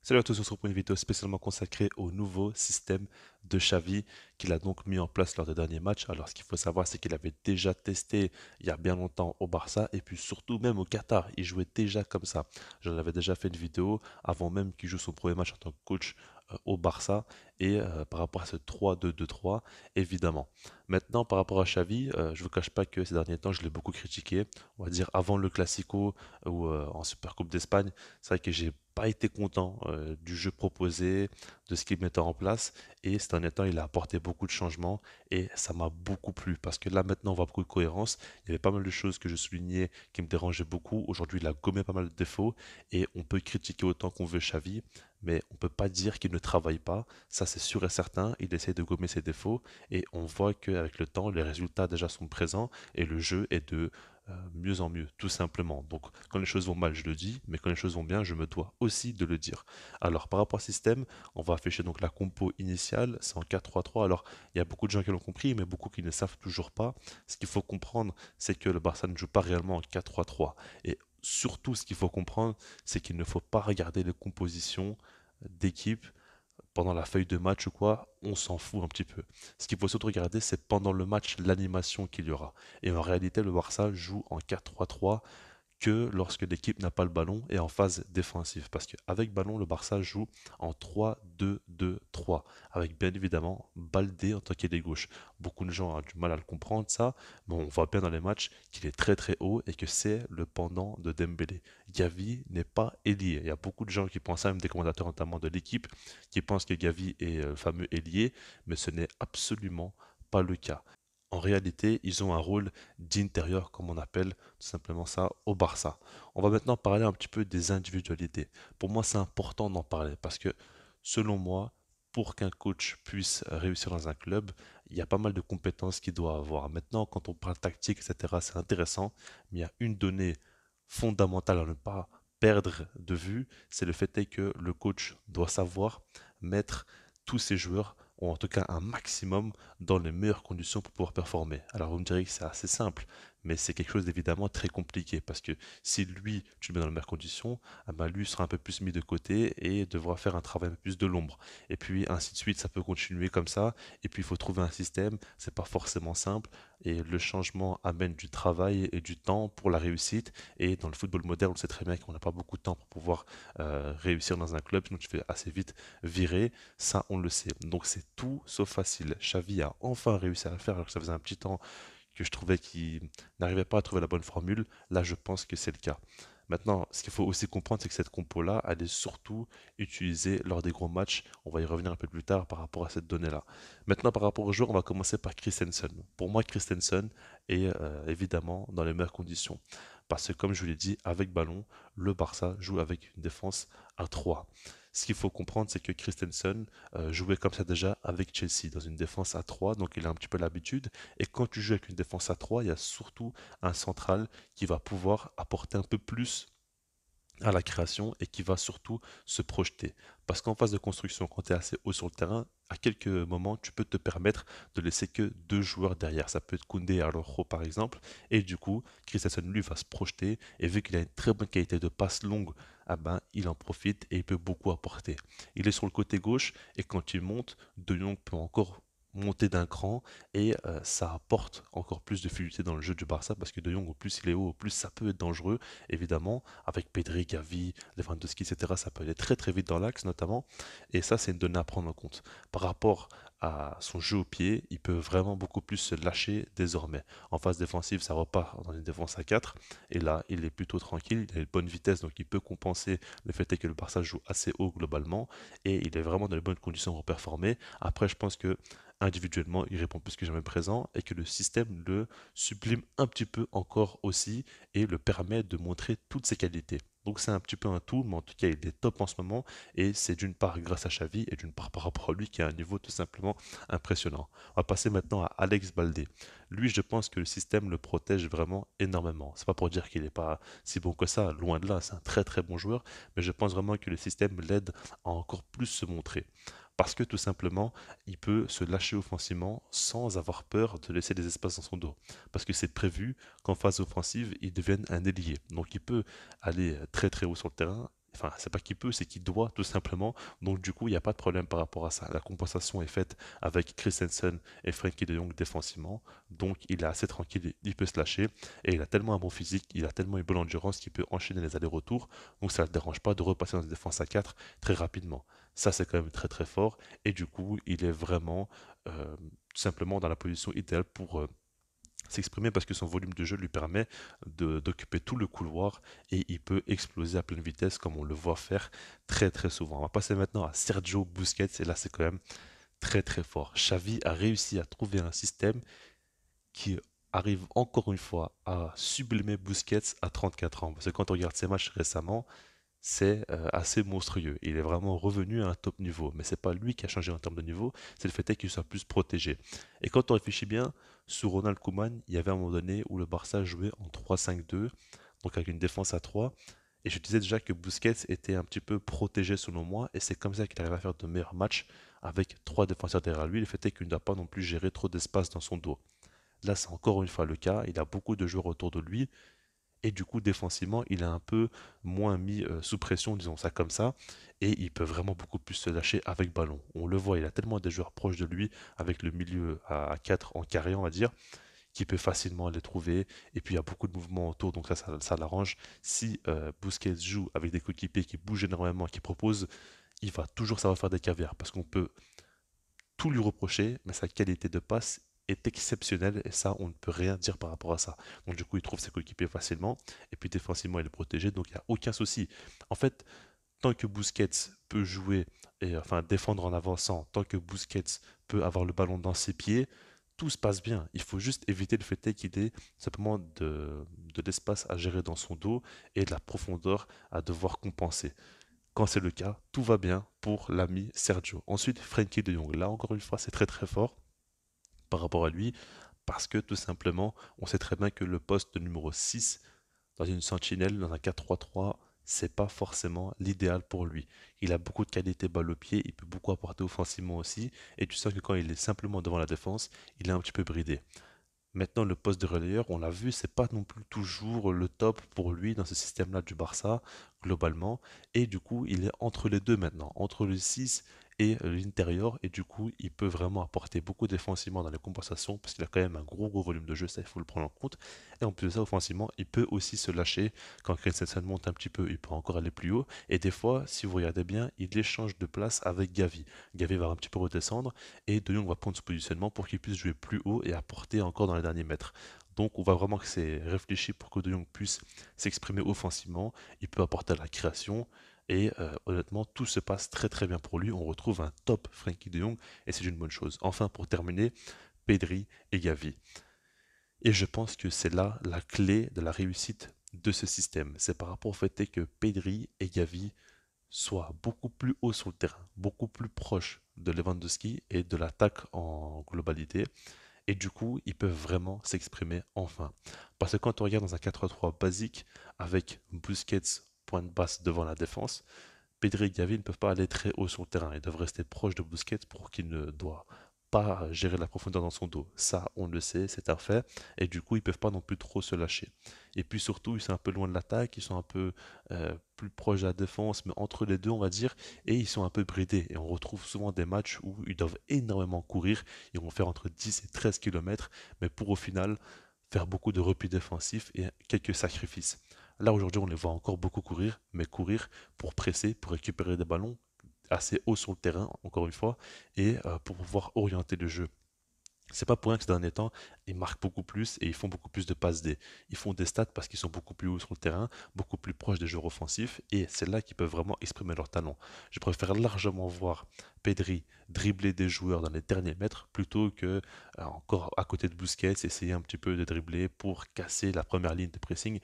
Salut à tous, on se retrouve pour une vidéo spécialement consacrée au nouveau système de Xavi qu'il a donc mis en place lors des derniers matchs. Alors ce qu'il faut savoir, c'est qu'il avait déjà testé il y a bien longtemps au Barça et puis surtout même au Qatar. Il jouait déjà comme ça. J'en avais déjà fait une vidéo avant même qu'il joue son premier match en tant que coach au Barça et par rapport à ce 3-2-2-3 évidemment. Maintenant par rapport à Xavi, je ne vous cache pas que ces derniers temps je l'ai beaucoup critiqué. On va dire avant le Classico ou en Supercoupe d'Espagne, c'est vrai que j'ai pas été content du jeu proposé, de ce qu'il mettait en place. Et ces derniers temps, il a apporté beaucoup de changements et ça m'a beaucoup plu parce que là maintenant on voit beaucoup de cohérence. Il y avait pas mal de choses que je soulignais qui me dérangeaient beaucoup. Aujourd'hui, il a gommé pas mal de défauts et on peut critiquer autant qu'on veut Xavi, mais on peut pas dire qu'il ne travaille pas. Ça, c'est sûr et certain. Il essaie de gommer ses défauts et on voit qu'avec le temps, les résultats déjà sont présents et le jeu est de mieux en mieux, tout simplement. Donc, quand les choses vont mal, je le dis, mais quand les choses vont bien, je me dois aussi de le dire. Alors, par rapport au système, on va afficher donc la compo initiale, c'est en 4-3-3. Alors, il y a beaucoup de gens qui l'ont compris, mais beaucoup qui ne savent toujours pas. Ce qu'il faut comprendre, c'est que le Barça ne joue pas réellement en 4-3-3. Et surtout, ce qu'il faut comprendre, c'est qu'il ne faut pas regarder les compositions d'équipe pendant la feuille de match ou quoi, on s'en fout un petit peu. Ce qu'il faut surtout regarder, c'est pendant le match l'animation qu'il y aura. Et en réalité, le Barça joue en 4-3-3 que lorsque l'équipe n'a pas le ballon et en phase défensive. Parce qu'avec ballon, le Barça joue en 3-2-2-3, avec bien évidemment Baldé en tant qu'ailier gauche. Beaucoup de gens ont du mal à le comprendre ça, mais on voit bien dans les matchs qu'il est très très haut et que c'est le pendant de Dembélé. Gavi n'est pas ailier. Il y a beaucoup de gens qui pensent ça, même des commentateurs notamment de l'équipe, qui pensent que Gavi est le fameux ailier, mais ce n'est absolument pas le cas. En réalité, ils ont un rôle d'intérieur, comme on appelle tout simplement ça, au Barça. On va maintenant parler un petit peu des individualités. Pour moi, c'est important d'en parler parce que, selon moi, pour qu'un coach puisse réussir dans un club, il y a pas mal de compétences qu'il doit avoir. Maintenant, quand on parle tactique, etc., c'est intéressant, mais il y a une donnée fondamentale à ne pas perdre de vue, c'est le fait est que le coach doit savoir mettre tous ses joueurs, ou en tout cas un maximum, dans les meilleures conditions pour pouvoir performer. Alors vous me direz que c'est assez simple, mais c'est quelque chose d'évidemment très compliqué parce que si lui, tu le mets dans les meilleures conditions, ah ben lui sera un peu plus mis de côté et devra faire un travail un peu plus de l'ombre. Et puis ainsi de suite, ça peut continuer comme ça. Et puis il faut trouver un système, c'est pas forcément simple. Et le changement amène du travail et du temps pour la réussite. Et dans le football moderne, on sait très bien qu'on n'a pas beaucoup de temps pour pouvoir réussir dans un club, sinon tu fais assez vite virer. Ça, on le sait. Donc c'est tout sauf facile. Xavi a enfin réussi à le faire alors que ça faisait un petit temps que je trouvais qu'il n'arrivait pas à trouver la bonne formule. Là, je pense que c'est le cas. Maintenant, ce qu'il faut aussi comprendre, c'est que cette compo-là, elle est surtout utilisée lors des gros matchs. On va y revenir un peu plus tard par rapport à cette donnée-là. Maintenant, par rapport au joueur, on va commencer par Christensen. Pour moi, Christensen est évidemment dans les meilleures conditions. Parce que, comme je vous l'ai dit, avec ballon, le Barça joue avec une défense à 3. Ce qu'il faut comprendre, c'est que Christensen jouait comme ça déjà avec Chelsea, dans une défense à 3, donc il a un petit peu l'habitude. Et quand tu joues avec une défense à 3, il y a surtout un central qui va pouvoir apporter un peu plus à la création et qui va surtout se projeter. Parce qu'en phase de construction, quand tu es assez haut sur le terrain, à quelques moments, tu peux te permettre de laisser que deux joueurs derrière. Ça peut être Koundé et Araujo par exemple. Et du coup, Christensen lui va se projeter et vu qu'il a une très bonne qualité de passe longue, ah ben, il en profite et il peut beaucoup apporter. Il est sur le côté gauche et quand il monte, De Jong peut encore monter d'un cran et ça apporte encore plus de fluidité dans le jeu du Barça parce que De Jong au plus il est haut, au plus ça peut être dangereux évidemment avec Pedri, Gavi, Lewandowski, etc. Ça peut aller très très vite dans l'axe notamment. Et ça, c'est une donnée à prendre en compte. Par rapport à son jeu au pied, il peut vraiment beaucoup plus se lâcher désormais. En phase défensive, ça repart dans une défense à 4. Et là, il est plutôt tranquille, il a une bonne vitesse, donc il peut compenser le fait que le Barça joue assez haut globalement. Et il est vraiment dans les bonnes conditions pour performer. Après, je pense que individuellement, il répond plus que jamais présent et que le système le sublime un petit peu encore aussi et le permet de montrer toutes ses qualités. Donc c'est un petit peu un tout, mais en tout cas il est top en ce moment et c'est d'une part grâce à Xavi et d'une part par rapport à lui qui a un niveau tout simplement impressionnant. On va passer maintenant à Alex Baldé. Lui, je pense que le système le protège vraiment énormément. C'est pas pour dire qu'il n'est pas si bon que ça, loin de là, c'est un très très bon joueur, mais je pense vraiment que le système l'aide à encore plus se montrer. Parce que tout simplement, il peut se lâcher offensivement sans avoir peur de laisser des espaces dans son dos. Parce que c'est prévu qu'en phase offensive, il devienne un ailier. Donc il peut aller très très haut sur le terrain, enfin, c'est pas qu'il peut, c'est qu'il doit tout simplement. Donc du coup, il n'y a pas de problème par rapport à ça. La compensation est faite avec Christensen et Frankie de Jong défensivement. Donc il est assez tranquille, il peut se lâcher. Et il a tellement un bon physique, il a tellement une bonne endurance qu'il peut enchaîner les allers-retours. Donc ça ne le dérange pas de repasser dans une défense à 4 très rapidement. Ça, c'est quand même très très fort. Et du coup, il est vraiment tout simplement dans la position idéale pour s'exprimer parce que son volume de jeu lui permet d'occuper tout le couloir et il peut exploser à pleine vitesse comme on le voit faire très très souvent. On va passer maintenant à Sergio Busquets et là c'est quand même très très fort. Xavi a réussi à trouver un système qui arrive encore une fois à sublimer Busquets à 34 ans. Parce que quand on regarde ses matchs récemment, c'est assez monstrueux. Il est vraiment revenu à un top niveau. Mais c'est pas lui qui a changé en termes de niveau, c'est le fait qu'il soit plus protégé. Et quand on réfléchit bien, sous Ronald Koeman, il y avait un moment donné où le Barça jouait en 3-5-2, donc avec une défense à 3. Et je disais déjà que Busquets était un petit peu protégé selon moi, et c'est comme ça qu'il arrive à faire de meilleurs matchs avec trois défenseurs derrière lui. Le fait est qu'il ne doit pas non plus gérer trop d'espace dans son dos. Là, c'est encore une fois le cas. Il a beaucoup de joueurs autour de lui, et du coup, défensivement, il est un peu moins mis sous pression, disons ça comme ça. Et il peut vraiment beaucoup plus se lâcher avec ballon. On le voit, il a tellement des joueurs proches de lui, avec le milieu à 4 en carré, on va dire, qu'il peut facilement les trouver. Et puis, il y a beaucoup de mouvements autour, donc ça l'arrange. Si Busquets joue avec des coéquipiers qui bougent énormément, qui proposent, il va toujours savoir faire des caviars. Parce qu'on peut tout lui reprocher, mais sa qualité de passe est exceptionnelle et ça, on ne peut rien dire par rapport à ça. Donc du coup, il trouve ses coéquipiers facilement et puis défensivement, il est protégé, donc il n'y a aucun souci. En fait, tant que Busquets peut jouer et enfin défendre en avançant, tant que Busquets peut avoir le ballon dans ses pieds, tout se passe bien. Il faut juste éviter le fait qu'il ait simplement de l'espace à gérer dans son dos et de la profondeur à devoir compenser. Quand c'est le cas, tout va bien pour l'ami Sergio. Ensuite, Frankie de Jong. Là, encore une fois, c'est très très fort par rapport à lui, parce que tout simplement, on sait très bien que le poste de numéro 6 dans une sentinelle, dans un 4-3-3, c'est pas forcément l'idéal pour lui. Il a beaucoup de qualité balle au pied, il peut beaucoup apporter offensivement aussi, et tu sais que quand il est simplement devant la défense, il est un petit peu bridé. Maintenant, le poste de relayeur, on l'a vu, c'est pas non plus toujours le top pour lui dans ce système-là du Barça, globalement. Et du coup, il est entre les deux maintenant, entre le 6 et l'intérieur. Et du coup, il peut vraiment apporter beaucoup défensivement dans les compensations, parce qu'il a quand même un gros volume de jeu, ça il faut le prendre en compte. Et en plus de ça, offensivement, il peut aussi se lâcher quand Christensen monte un petit peu, il peut encore aller plus haut. Et des fois, si vous regardez bien, il échange de place avec Gavi. Gavi va un petit peu redescendre et De Jong va prendre ce positionnement pour qu'il puisse jouer plus haut et apporter encore dans les derniers mètres. Donc on voit vraiment que c'est réfléchi pour que De Jong puisse s'exprimer offensivement, il peut apporter à la création et honnêtement tout se passe très très bien pour lui. On retrouve un top Frankie De Jong et c'est une bonne chose. Enfin pour terminer, Pedri et Gavi. Et je pense que c'est là la clé de la réussite de ce système. C'est par rapport au fait que Pedri et Gavi soit beaucoup plus haut sur le terrain, beaucoup plus proche de Lewandowski et de l'attaque en globalité. Et du coup, ils peuvent vraiment s'exprimer enfin. Parce que quand on regarde dans un 4-3 basique, avec Busquets pointe basse devant la défense, Pedri et Gavi ne peuvent pas aller très haut sur le terrain. Ils doivent rester proches de Busquets pour qu'il ne doit pas gérer la profondeur dans son dos. Ça, on le sait, c'est un fait. Et du coup, ils peuvent pas non plus trop se lâcher. Et puis surtout, ils sont un peu loin de l'attaque, ils sont un peu plus proches de la défense, mais entre les deux, on va dire, et ils sont un peu bridés. Et on retrouve souvent des matchs où ils doivent énormément courir. Ils vont faire entre 10 et 13 km, mais pour au final faire beaucoup de replis défensifs et quelques sacrifices. Là, aujourd'hui, on les voit encore beaucoup courir, mais courir pour presser, pour récupérer des ballons assez haut sur le terrain, encore une fois, et pour pouvoir orienter le jeu. C'est pas pour rien que ces derniers temps, ils marquent beaucoup plus et ils font beaucoup plus de passes D. Ils font des stats parce qu'ils sont beaucoup plus hauts sur le terrain, beaucoup plus proches des joueurs offensifs et c'est là qu'ils peuvent vraiment exprimer leur talent. Je préfère largement voir Pedri dribbler des joueurs dans les derniers mètres plutôt que encore à côté de Busquets essayer un petit peu de dribbler pour casser la première ligne de pressing.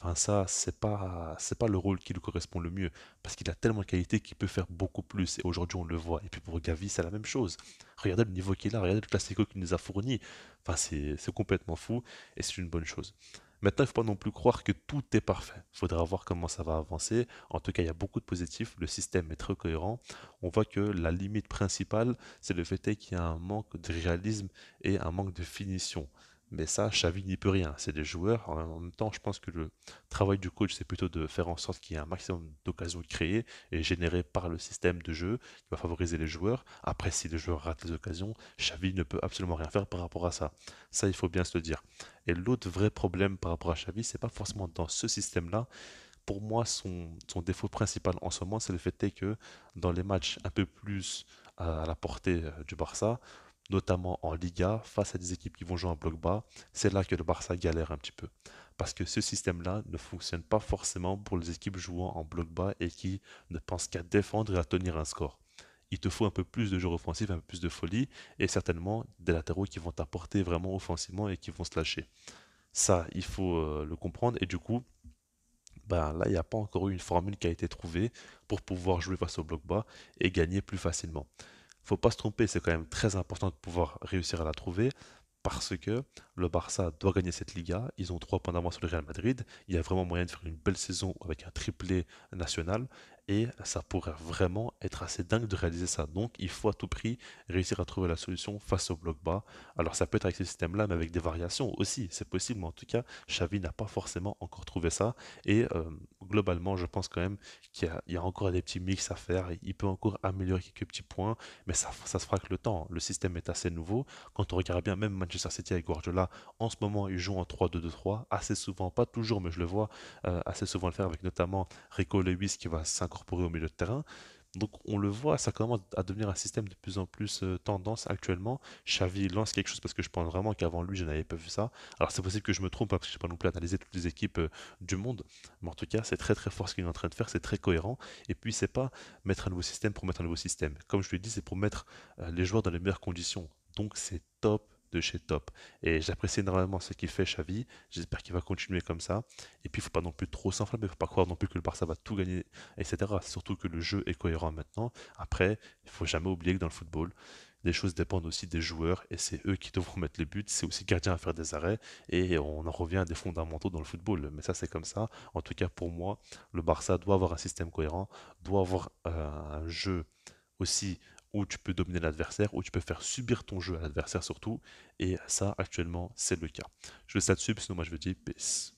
Enfin ça, c'est pas le rôle qui lui correspond le mieux parce qu'il a tellement de qualité qu'il peut faire beaucoup plus et aujourd'hui on le voit. Et puis pour Gavi, c'est la même chose. Regardez le niveau qu'il a, regardez le classico qu'il nous a fourni. Enfin, c'est complètement fou et c'est une bonne chose. Maintenant, il ne faut pas non plus croire que tout est parfait. Il faudra voir comment ça va avancer. En tout cas, il y a beaucoup de positifs. Le système est très cohérent. On voit que la limite principale, c'est le fait qu'il y a un manque de réalisme et un manque de finition. Mais ça, Xavi n'y peut rien. C'est des joueurs. En même temps, je pense que le travail du coach, c'est plutôt de faire en sorte qu'il y ait un maximum d'occasions créées et générées par le système de jeu qui va favoriser les joueurs. Après, si les joueurs ratent les occasions, Xavi ne peut absolument rien faire par rapport à ça. Ça, il faut bien se le dire. Et l'autre vrai problème par rapport à Xavi, c'est pas forcément dans ce système-là. Pour moi, son défaut principal en ce moment, c'est le fait est que dans les matchs un peu plus à la portée du Barça, notamment en Liga, face à des équipes qui vont jouer en bloc bas, c'est là que le Barça galère un petit peu. Parce que ce système-là ne fonctionne pas forcément pour les équipes jouant en bloc bas et qui ne pensent qu'à défendre et à tenir un score. Il te faut un peu plus de jeu offensif, un peu plus de folie et certainement des latéraux qui vont t'apporter vraiment offensivement et qui vont se lâcher. Ça, il faut le comprendre et du coup, ben là, il n'y a pas encore eu une formule qui a été trouvée pour pouvoir jouer face au bloc bas et gagner plus facilement. Faut pas se tromper, c'est quand même très important de pouvoir réussir à la trouver parce que le Barça doit gagner cette Liga. Ils ont 3 points d'avance sur le Real Madrid. Il y a vraiment moyen de faire une belle saison avec un triplé national et ça pourrait vraiment être assez dingue de réaliser ça. Donc il faut à tout prix réussir à trouver la solution face au bloc bas. Alors ça peut être avec ce système-là, mais avec des variations aussi, c'est possible. Mais en tout cas, Xavi n'a pas forcément encore trouvé ça. Et globalement, je pense quand même qu'il y a encore des petits mix à faire. Il peut encore améliorer quelques petits points, mais ça se fera avec le temps. Le système est assez nouveau. Quand on regarde bien, même Manchester City avec Guardiola, en ce moment, ils jouent en 3-2-2-3 assez souvent, pas toujours, mais je le vois assez souvent le faire avec notamment Rico Lewis qui va s'incorporer au milieu de terrain. Donc on le voit, ça commence à devenir un système de plus en plus tendance actuellement. Xavi lance quelque chose parce que je pense vraiment qu'avant lui, je n'avais pas vu ça. Alors c'est possible que je me trompe hein, parce que je n'ai pas non plus analysé toutes les équipes du monde, mais en tout cas, c'est très très fort ce qu'il est en train de faire, c'est très cohérent. Et puis c'est pas mettre un nouveau système pour mettre un nouveau système. Comme je l'ai dit, c'est pour mettre les joueurs dans les meilleures conditions. Donc c'est top de chez top. Et j'apprécie énormément ce qu'il fait Xavi. J'espère qu'il va continuer comme ça. Et puis il ne faut pas non plus trop s'enflammer, il ne faut pas croire non plus que le Barça va tout gagner, etc. Surtout que le jeu est cohérent maintenant. Après, il ne faut jamais oublier que dans le football, les choses dépendent aussi des joueurs et c'est eux qui devront mettre les buts. C'est aussi gardien à faire des arrêts et on en revient à des fondamentaux dans le football. Mais ça, c'est comme ça. En tout cas, pour moi, le Barça doit avoir un système cohérent, doit avoir un jeu aussi où tu peux dominer l'adversaire, où tu peux faire subir ton jeu à l'adversaire surtout. Et ça, actuellement, c'est le cas. Je laisse là-dessus, sinon moi je vous dis peace.